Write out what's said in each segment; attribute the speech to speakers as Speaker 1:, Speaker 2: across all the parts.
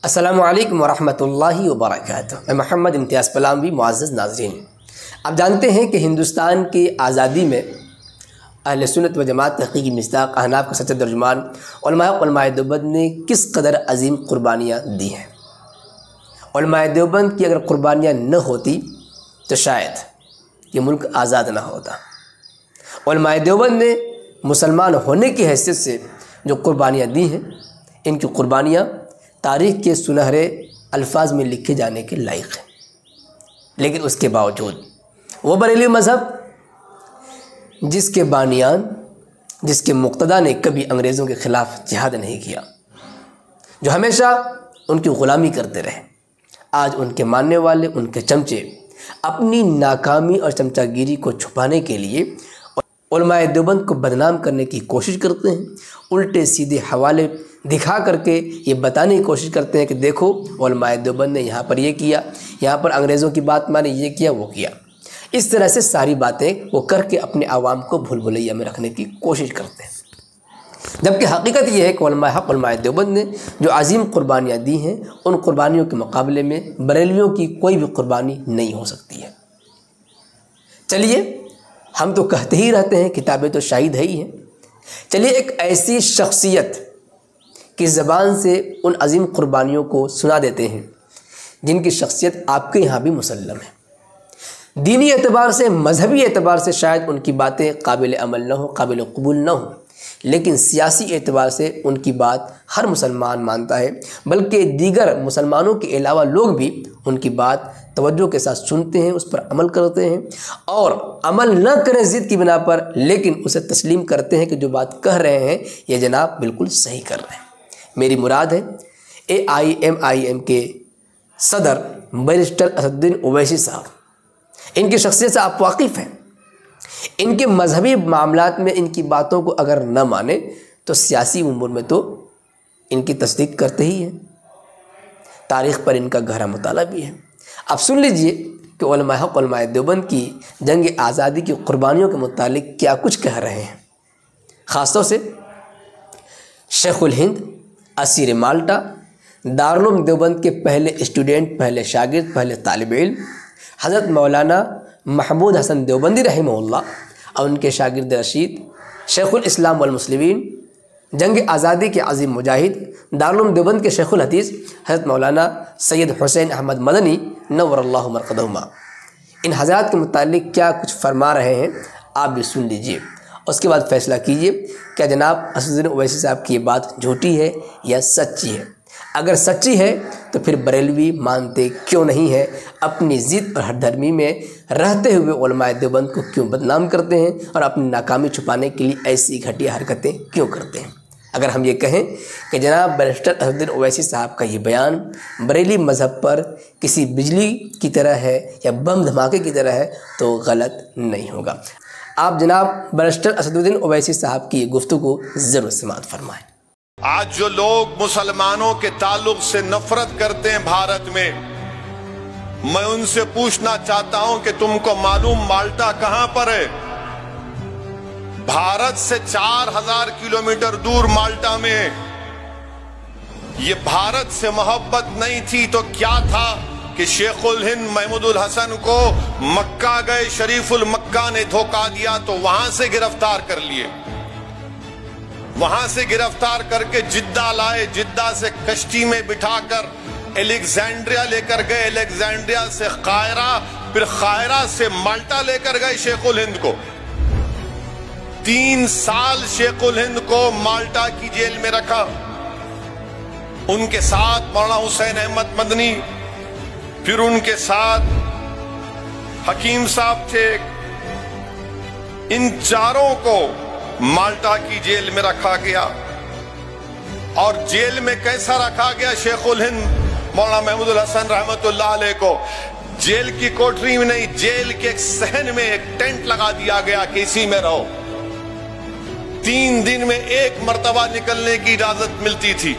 Speaker 1: السلام علیکم ورحمۃ اللہ وبرکاتہ۔ میں محمد امتیاز پلاموی۔ معزز ناظرین، آپ جانتے ہیں کہ ہندوستان کی آزادی میں اہل سنت و جماعت تحقیقی مصداق احناف کا سچا ترجمان علماء دیوبند نے کس قدر عظیم قربانیاں دی ہیں۔ علماء دیوبند کی اگر قربانیاں نہ ہوتی تو شاید یہ ملک آزاد نہ ہوتا۔ علماء دیوبند نے مسلمان ہونے کی حیثیت سے جو قربانیاں دی ہیں، ان کی قربانیاں تاریخ کے سنہرے الفاظ میں لکھے جانے کے لائق ہیں، لیکن اس کے باوجود وہ بریلوی مذہب جس کے بانیان، جس کے مقتدا نے کبھی انگریزوں کے خلاف جہاد نہیں کیا، جو ہمیشہ ان کی غلامی کرتے رہے، آج ان کے ماننے والے، ان کے چمچے اپنی ناکامی اور چمچہ گیری کو چھپانے کے لیے علماء دیوبند کو بدنام کرنے کی کوشش کرتے ہیں، الٹے سیدھے حوالے دکھا کر کے یہ بتانے کی کوشش کرتے ہیں کہ دیکھو علماء دیوبند نے یہاں پر یہ کیا، یہاں پر انگریزوں کی بات مانی، یہ کیا وہ کیا۔ اس طرح سے ساری باتیں وہ کر کے اپنے عوام کو بھول بھلیا میں رکھنے کی کوشش کرتے ہیں، جبکہ حقیقت یہ ہے کہ علماء حق علماء دیوبند نے جو عظیم قربانیاں دی ہیں، ان قربانیوں کے مقابلے میں بریلویوں کی کوئی بھی قربانی نہیں ہو سکتی ہے۔ چلیے، ہم تو کہتے ہی رہتے ہیں کتابیں تو شاہد ہے ہی ہیں، چلیے ایک ایسی شخصیت کی زبان سے ان عظیم قربانیوں کو سنا دیتے ہیں جن کی شخصیت آپ کے یہاں بھی مسلم ہے۔ دینی اعتبار سے، مذہبی اعتبار سے شاید ان کی باتیں قابل عمل نہ ہو، قابل قبول نہ ہو، لیکن سیاسی اعتبار سے ان کی بات ہر مسلمان مانتا ہے، بلکہ دیگر مسلمانوں کے علاوہ لوگ بھی ان کی بات توجہ کے ساتھ سنتے ہیں، اس پر عمل کرتے ہیں، اور عمل نہ کریں ضد کی بنا پر، لیکن اسے تسلیم کرتے ہیں کہ جو بات کہہ رہے ہیں یہ جناب بالکل صحیح کر رہے ہیں۔ میری مراد ہے AIMIM کے صدر بیرسٹر اسد الدین اویسی صاحب۔ ان کی شخصیت سے آپ واقف ہیں، ان کے مذہبی معاملات میں ان کی باتوں کو اگر نہ مانیں تو سیاسی امور میں تو ان کی تصدیق کرتے ہی ہیں، تاریخ پر ان کا گہرا مطالعہ بھی ہے۔ اب سن لیجئے کہ علماء حق علماء دیوبند کی جنگ آزادی کی قربانیوں کے متعلق کیا کچھ کہہ رہے ہیں، خاص طور سے شیخ الہند، اسیر مالٹا، دارالعلوم دیوبند کے پہلے اسٹوڈنٹ، پہلے شاگرد، پہلے طالب علم حضرت مولانا محمود حسن دیوبندی رحمہ اللہ اور ان کے شاگرد رشید، شیخ الاسلام والمسلمین، جنگ آزادی کے عظیم مجاہد، دارالعلوم دیوبند کے شیخ الحدیث حضرت مولانا سید حسین احمد مدنی نور اللہ مرقدہما، ان حضرات کے متعلق کیا کچھ فرما رہے ہیں آپ بھی سن لیجئے، اس کے بعد فیصلہ کیجئے کیا جناب اسد الدین اویسی صاحب کی یہ بات جھوٹی ہے یا سچی ہے۔ اگر سچی ہے تو پھر بریلوی مانتے کیوں نہیں ہے، اپنی ضد اور ہر دھرمی میں رہتے ہوئے علماء دیوبند کو کیوں بدنام کرتے ہیں اور اپنی ناکامی چھپانے کے لیے ایسی گھٹیا حرکتیں کیوں کرتے ہیں۔ اگر ہم یہ کہیں کہ جناب بیرسٹر اسد الدین اویسی صاحب کا یہ بیان بریلی مذہب پر کسی بجلی کی طرح ہے یا بم دھماکے کی طرح ہے تو غلط نہیں ہوگا۔ آپ جناب بیرسٹر اسد الدین اویسی صاحب کی یہ گفتگو ضرور سماعت فرمائیں۔
Speaker 2: آج جو لوگ مسلمانوں کے تعلق سے نفرت کرتے ہیں بھارت میں ان سے پوچھنا چاہتا ہوں کہ تم کو معلوم مالٹا کہاں پر ہے؟ بھارت سے 4000 کلومیٹر دور مالٹا میں ہے۔ یہ بھارت سے محبت نہیں تھی تو کیا تھا کہ شیخ الہند محمود الحسن کو مکہ گئے، شریف المکہ نے دھوکہ دیا تو وہاں سے گرفتار کر لیے، وہاں سے گرفتار کر کے جدہ لائے، جدہ سے کشتی میں بٹھا کر الیگزینڈریا لے کر گئے، الیگزینڈریا سے قاہرہ، پھر قاہرہ سے مالٹا لے کر گئے شیخ الہند کو۔ 3 سال شیخ الہند کو مالٹا کی جیل میں رکھا، ان کے ساتھ مولانا حسین احمد مدنی، پھر ان کے ساتھ حکیم صاحب تھے، ان چاروں کو مالٹا کی جیل میں رکھا گیا۔ اور جیل میں کیسا رکھا گیا شیخ الہند مولانا محمود الحسن رحمت اللہ علیہ کو؟ جیل کی کوٹری میں نہیں، جیل کے ایک صحن میں ایک ٹینٹ لگا دیا گیا کہ اسی میں رہو۔ 3 دن میں 1 مرتبہ نکلنے کی اجازت ملتی تھی۔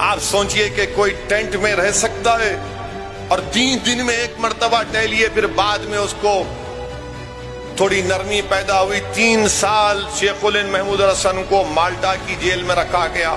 Speaker 2: آپ سوچئے کہ کوئی ٹینٹ میں رہ سکتا ہے اور 3 دن میں 1 مرتبہ ٹہلیے، پھر بعد میں اس کو تھوڑی نرمی پیدا ہوئی۔ 3 سال شیخ الہند محمود الحسن کو مالٹا کی جیل میں رکھا گیا۔